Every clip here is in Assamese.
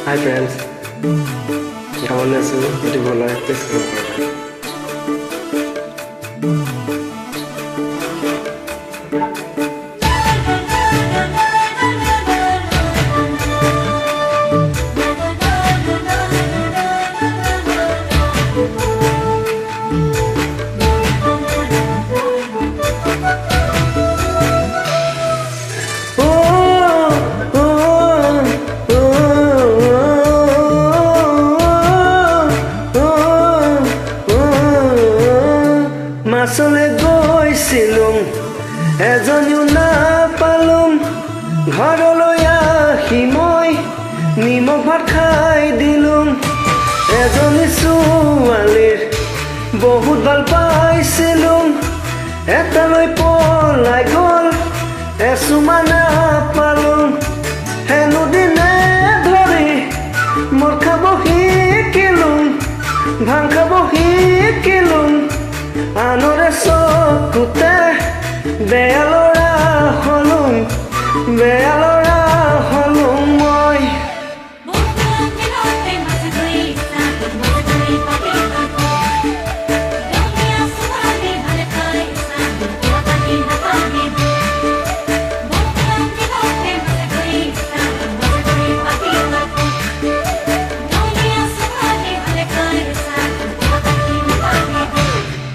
Hi friends, কেমন আছো? যদি ভালো হয় প্লিজ কমেন্ট কৰবে। মাছলে গৈছিলুং এজনীও নাপালুং ঘৰলৈ আহি মই নিমখ ভাত খাই দিলুং এজনী ছোৱালীৰ বহুত ভাল পাইছিলুং এটালৈ পলাই গ'ল এচুমা নাপালুং হেনো দিনে ধৰি মদ খাব শিকিলুং ভাং খাব শিকিলুং আনৰে চকুতে বেয়া ল'ৰা হলুং মই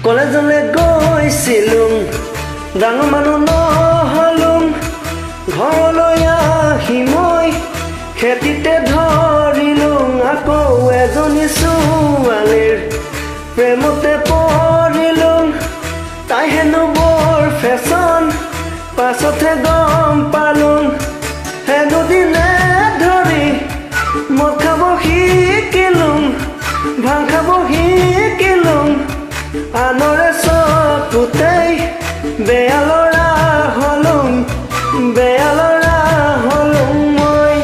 কলেজলৈ গৈছিলুং ডাঙৰ মানুহ নহলুং ঘৰলৈ আহি মই খেতিতে ধৰিলুং আকৌ এজনী ছোৱালীৰ প্ৰেমতে পৰিলুং তাই হেনো বৰ ফেশ্বন পাছতহে গম পালুং হেনো দিনে ধৰি মদ খাব শিকিলুং ভাং খাব শিকিলুং আনৰে চকুতেই বেয়া ল'ৰা হলুং মই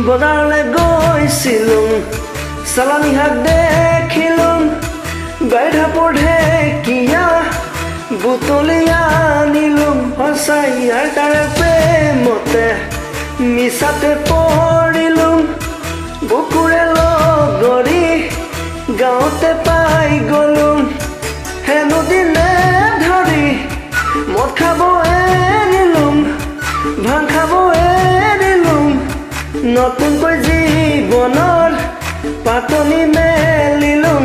বজাৰলৈ গৈছিলুং চালানী শাক দেখিলুং গাইধাপৰ ঢেকীয়া বুটলি আনিলুং সঁচাই আৰু তাৰে প্ৰেমতে মিছাতে পৰিলুং বুকুৰে লগৰী গাঁৱতে পাই গ'লুং হেনো দিনে ধৰি মদ খাব এৰিলুং ভাং খাব এৰিলুং নতুনকৈ জীৱনৰ পাতনি মেলিলুং